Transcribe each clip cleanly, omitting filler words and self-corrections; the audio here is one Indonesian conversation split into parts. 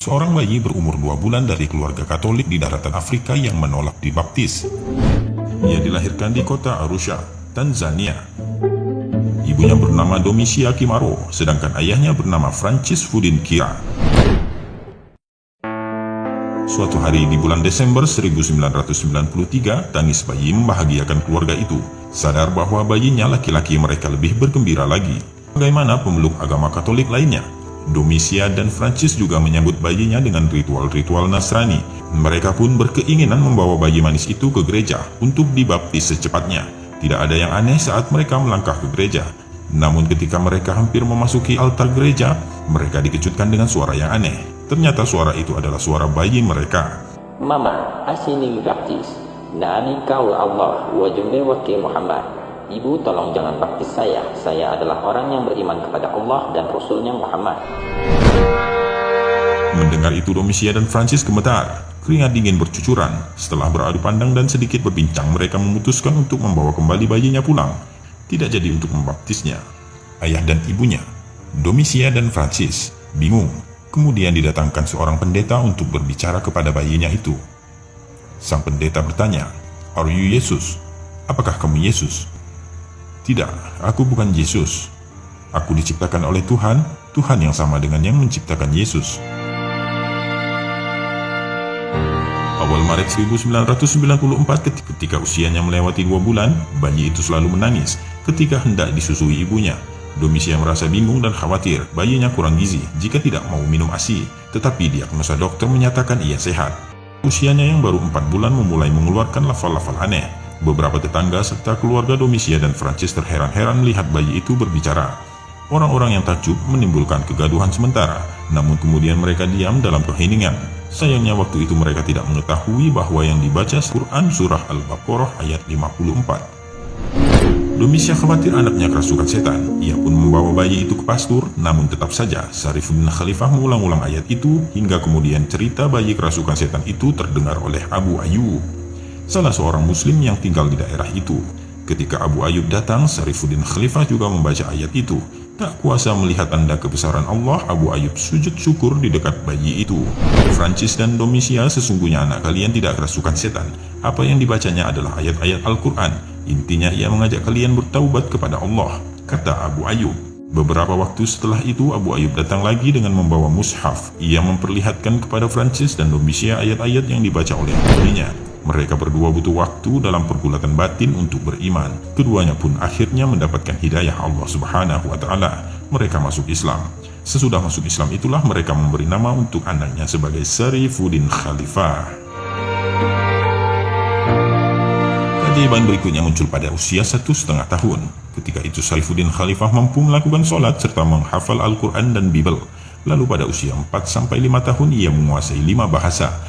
Seorang bayi berumur 2 bulan dari keluarga Katolik di daratan Afrika yang menolak dibaptis. Ia dilahirkan di kota Arusha, Tanzania. Ibunya bernama Domisia Kimaro, sedangkan ayahnya bernama Francis Fudin Kira. Suatu hari di bulan Desember 1993, tangis bayi membahagiakan keluarga itu, sadar bahwa bayinya laki-laki mereka lebih bergembira lagi. Bagaimana pemeluk agama Katolik lainnya? Domisia dan Francis juga menyambut bayinya dengan ritual-ritual Nasrani. Mereka pun berkeinginan membawa bayi manis itu ke gereja untuk dibaptis secepatnya. Tidak ada yang aneh saat mereka melangkah ke gereja. Namun ketika mereka hampir memasuki altar gereja, mereka dikejutkan dengan suara yang aneh. Ternyata suara itu adalah suara bayi mereka. Mama, asini baptis. Nani kau Allah wa jumbe wakil Muhammad. Ibu, tolong jangan baptis saya. Saya adalah orang yang beriman kepada Allah dan Rasulnya Muhammad. Mendengar itu, Domisia dan Francis gemetar. Keringat dingin bercucuran. Setelah beradu pandang dan sedikit berbincang, mereka memutuskan untuk membawa kembali bayinya pulang. Tidak jadi untuk membaptisnya. Ayah dan ibunya, Domisia dan Francis, bingung. Kemudian didatangkan seorang pendeta untuk berbicara kepada bayinya itu. Sang pendeta bertanya, "Are you Yesus? Apakah kamu Yesus?" "Tidak, aku bukan Yesus. Aku diciptakan oleh Tuhan, Tuhan yang sama dengan yang menciptakan Yesus." Awal Maret 1994, ketika usianya melewati 2 bulan, bayi itu selalu menangis ketika hendak disusui ibunya. Domisia merasa bingung dan khawatir bayinya kurang gizi jika tidak mau minum ASI, tetapi diagnosa dokter menyatakan ia sehat. Usianya yang baru 4 bulan memulai mengeluarkan lafal-lafal aneh. Beberapa tetangga serta keluarga Domisia dan Francis terheran-heran melihat bayi itu berbicara. Orang-orang yang takjub menimbulkan kegaduhan sementara, namun kemudian mereka diam dalam keheningan. Sayangnya waktu itu mereka tidak mengetahui bahwa yang dibaca Quran surah Al-Baqarah ayat 54. Domisia khawatir anaknya kerasukan setan. Ia pun membawa bayi itu ke pastur, namun tetap saja Syarifuddin Khalifah mengulang-ulang ayat itu hingga kemudian cerita bayi kerasukan setan itu terdengar oleh Abu Ayyub, salah seorang muslim yang tinggal di daerah itu. Ketika Abu Ayyub datang, Syarifuddin Khalifah juga membaca ayat itu. Tak kuasa melihat tanda kebesaran Allah, Abu Ayyub sujud syukur di dekat bayi itu. Francis dan Domisia, sesungguhnya anak kalian tidak kerasukan setan. Apa yang dibacanya adalah ayat-ayat Al-Quran. Intinya ia mengajak kalian bertaubat kepada Allah, kata Abu Ayyub. Beberapa waktu setelah itu, Abu Ayyub datang lagi dengan membawa mushaf. Ia memperlihatkan kepada Francis dan Domisia ayat-ayat yang dibaca oleh ibunya. Mereka berdua butuh waktu dalam pergulatan batin untuk beriman. Keduanya pun akhirnya mendapatkan hidayah Allah Subhanahu wa Ta'ala. Mereka masuk Islam. Sesudah masuk Islam itulah mereka memberi nama untuk anaknya sebagai Syarifuddin Khalifah. Keajaiban berikutnya muncul pada usia 1,5 tahun. Ketika itu Syarifuddin Khalifah mampu melakukan sholat serta menghafal Al-Quran dan Bible. Lalu pada usia 4-5 tahun ia menguasai 5 bahasa.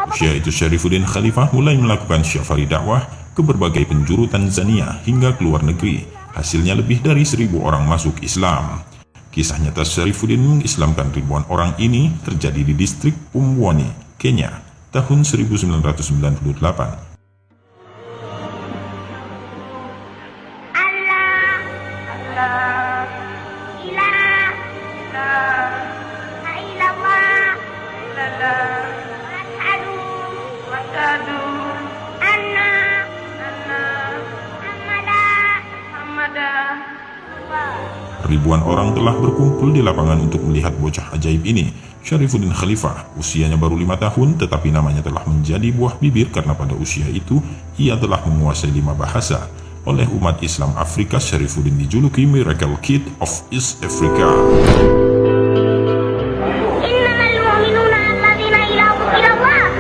Usia itu Syarifuddin Khalifah mulai melakukan syafari dakwah ke berbagai penjuru Tanzania hingga ke luar negeri. Hasilnya lebih dari 1.000 orang masuk Islam. Kisah nyata Syarifuddin mengislamkan ribuan orang ini terjadi di distrik Pumwani, Kenya, tahun 1998. Ribuan orang telah berkumpul di lapangan untuk melihat bocah ajaib ini. Syarifuddin Khalifah, usianya baru 5 tahun, tetapi namanya telah menjadi buah bibir karena pada usia itu ia telah menguasai 5 bahasa. Oleh umat Islam Afrika, Syarifuddin dijuluki Miracle Kid of East Africa.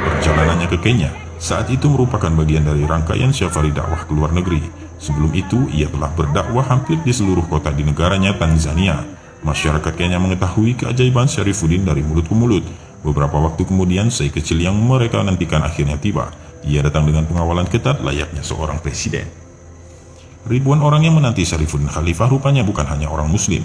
Perjalanannya ke Kenya saat itu merupakan bagian dari rangkaian syafari dakwah ke luar negeri. Sebelum itu, ia telah berdakwah hampir di seluruh kota di negaranya Tanzania. Masyarakat Kenya mengetahui keajaiban Syarifuddin dari mulut ke mulut. Beberapa waktu kemudian, sei kecil yang mereka nantikan akhirnya tiba. Ia datang dengan pengawalan ketat layaknya seorang presiden. Ribuan orang yang menanti Syarifuddin Khalifah rupanya bukan hanya orang Muslim.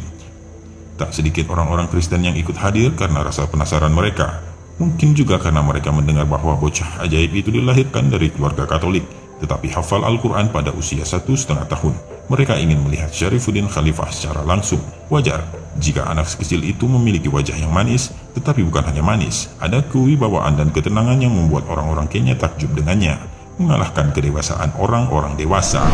Tak sedikit orang-orang Kristen yang ikut hadir karena rasa penasaran mereka. Mungkin juga karena mereka mendengar bahwa bocah ajaib itu dilahirkan dari keluarga Katolik. tetapi hafal Al-Quran pada usia 1,5 tahun. Mereka ingin melihat Syarifuddin Khalifah secara langsung. Wajar jika anak kecil itu memiliki wajah yang manis, tetapi bukan hanya manis, ada kewibawaan dan ketenangan yang membuat orang-orang Kenya takjub dengannya, mengalahkan kedewasaan orang-orang dewasa.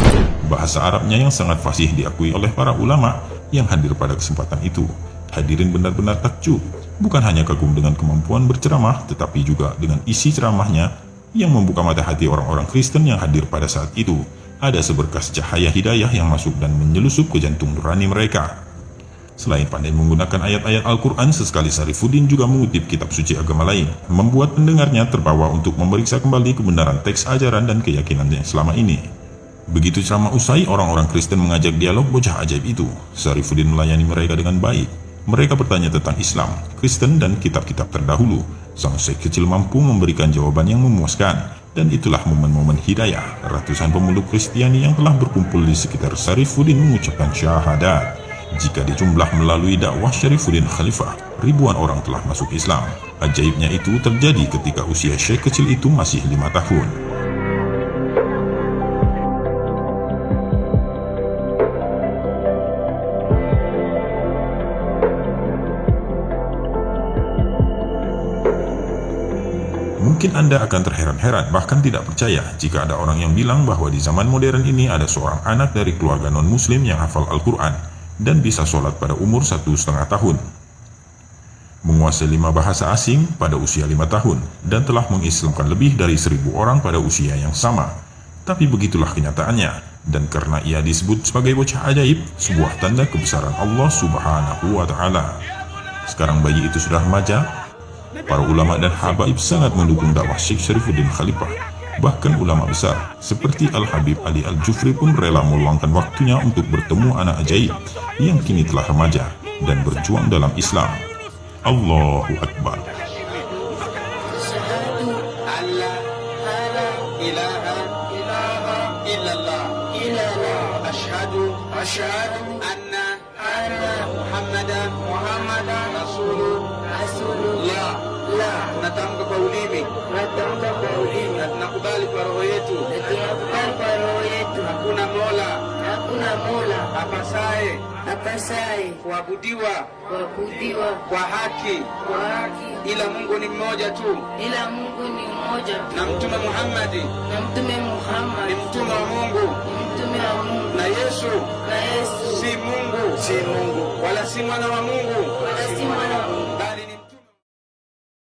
Bahasa Arabnya yang sangat fasih diakui oleh para ulama yang hadir pada kesempatan itu. Hadirin benar-benar takjub, bukan hanya kagum dengan kemampuan berceramah, tetapi juga dengan isi ceramahnya yang membuka mata hati orang-orang Kristen yang hadir pada saat itu. Ada seberkas cahaya hidayah yang masuk dan menyelusup ke jantung nurani mereka. Selain pandai menggunakan ayat-ayat Al-Quran, sesekali Syarifuddin juga mengutip kitab suci agama lain, membuat pendengarnya terbawa untuk memeriksa kembali kebenaran teks ajaran dan keyakinannya selama ini. Begitu ceramah usai, orang-orang Kristen mengajak dialog bocah ajaib itu. Syarifuddin melayani mereka dengan baik. Mereka bertanya tentang Islam, Kristen, dan kitab-kitab terdahulu. Sang syekh kecil mampu memberikan jawaban yang memuaskan. Dan itulah momen-momen hidayah. Ratusan pemeluk Kristiani yang telah berkumpul di sekitar Syarifuddin mengucapkan syahadat. Jika dijumlah melalui dakwah Syarifuddin Khalifah, ribuan orang telah masuk Islam. Ajaibnya itu terjadi ketika usia syekh kecil itu masih 5 tahun. Mungkin Anda akan terheran-heran, bahkan tidak percaya jika ada orang yang bilang bahwa di zaman modern ini ada seorang anak dari keluarga non-muslim yang hafal Al-Quran dan bisa sholat pada umur 1,5 tahun, menguasai 5 bahasa asing pada usia 5 tahun, dan telah mengislamkan lebih dari 1.000 orang pada usia yang sama. Tapi begitulah kenyataannya, dan karena ia disebut sebagai bocah ajaib, sebuah tanda kebesaran Allah Subhanahu wa Ta'ala. Sekarang bayi itu sudah remaja. Para ulama dan habaib sangat mendukung dakwah Syekh Syarifuddin Khalifah. Bahkan ulama besar seperti Al-Habib Ali Al-Jufri pun rela meluangkan waktunya untuk bertemu anak ajaib yang kini telah remaja dan berjuang dalam Islam. Allahu Akbar. Asyhadu anna Muhammadan Rasulullah. Natamka kwa ulimi na tunakubali kwa roho yetu hakuna mola apasaye kuabudiwa kwa haki ila Mungu ni mmoja tu, na Mtume Muhammad ni mtume wa Mungu, na Yesu si Mungu wala si mwana wa Mungu,